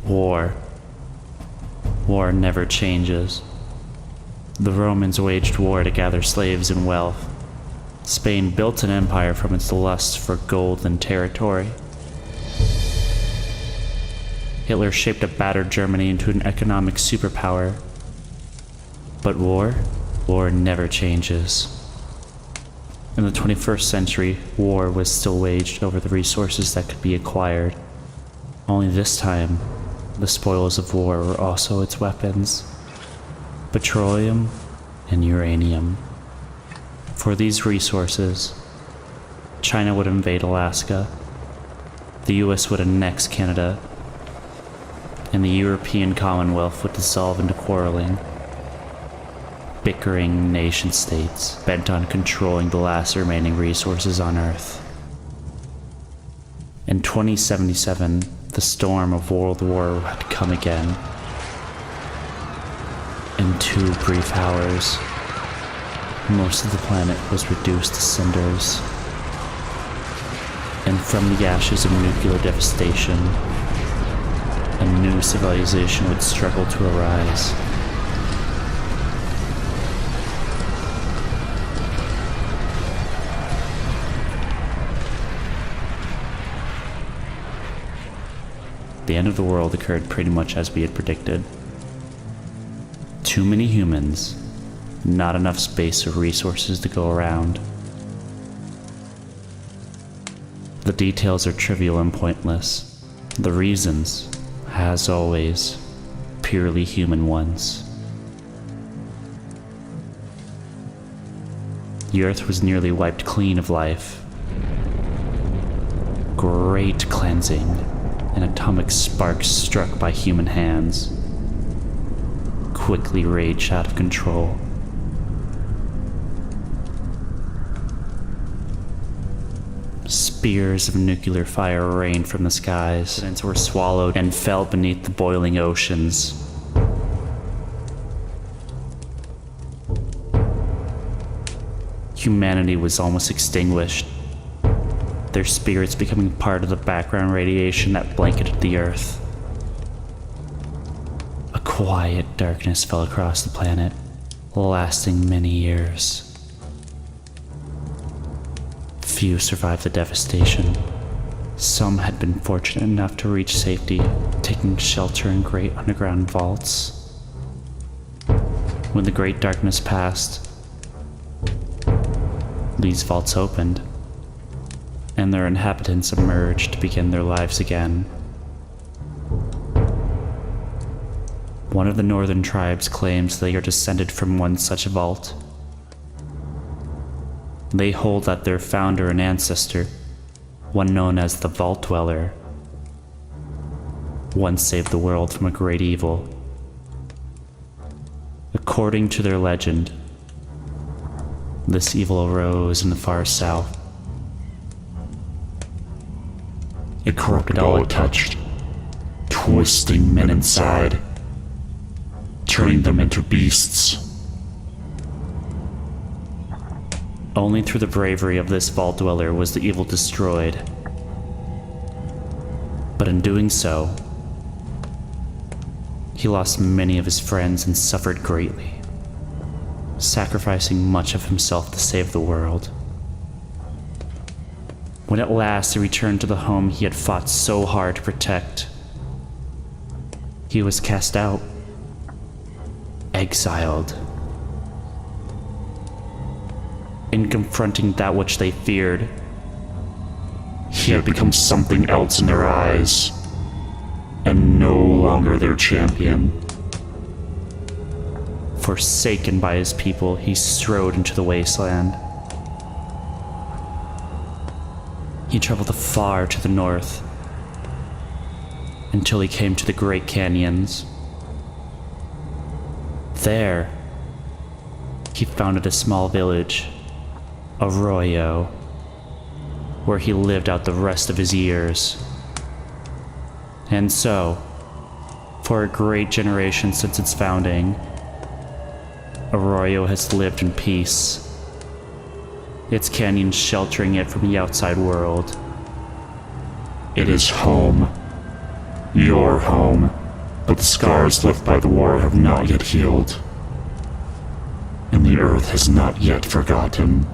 War. War never changes. The Romans waged war to gather slaves and wealth. Spain built an empire from its lust for gold and territory. Hitler shaped a battered Germany into an economic superpower. But war never changes. In the 21st century, war was still waged over the resources that could be acquired. Only this time, the spoils of war were also its weapons: petroleum and uranium. For these resources, China would invade Alaska, the US would annex Canada, and the European Commonwealth would dissolve into quarreling, bickering nation-states bent on controlling the last remaining resources on Earth. In 2077, the storm of World War had come again. In 2 brief hours, most of the planet was reduced to cinders. And from the ashes of nuclear devastation, a new civilization would struggle to arise. The end of the world occurred pretty much as we had predicted. Too many humans, not enough space or resources to go around. The details are trivial and pointless. The reasons, as always, purely human ones. The Earth was nearly wiped clean of life. Great cleansing. An atomic spark struck by human hands quickly raged out of control. Spears of nuclear fire rained from the skies and were swallowed and fell beneath the boiling oceans. Humanity was almost extinguished, their spirits becoming part of the background radiation that blanketed the Earth. A quiet darkness fell across the planet, lasting many years. Few survived the devastation. Some had been fortunate enough to reach safety, taking shelter in great underground vaults. When the great darkness passed, these vaults opened, and their inhabitants emerged to begin their lives again. One of the northern tribes claims they are descended from one such vault. They hold that their founder and ancestor, one known as the Vault Dweller, once saved the world from a great evil. According to their legend, this evil arose in the far south. It corrupted all it touched, twisting men inside, turning them into beasts. Only through the bravery of this Vault Dweller was the evil destroyed. But in doing so, he lost many of his friends and suffered greatly, sacrificing much of himself to save the world. When at last he returned to the home he had fought so hard to protect, he was cast out, exiled. In confronting that which they feared, he had become something else in their eyes, and no longer their champion. Forsaken by his people, he strode into the wasteland. He traveled far to the north, until he came to the Great Canyons. There, he founded a small village, Arroyo, where he lived out the rest of his years. And so, for a great generation since its founding, Arroyo has lived in peace, its canyons sheltering it from the outside world. It is home. Your home. but the scars left by the war have not yet healed, and the Earth has not yet forgotten.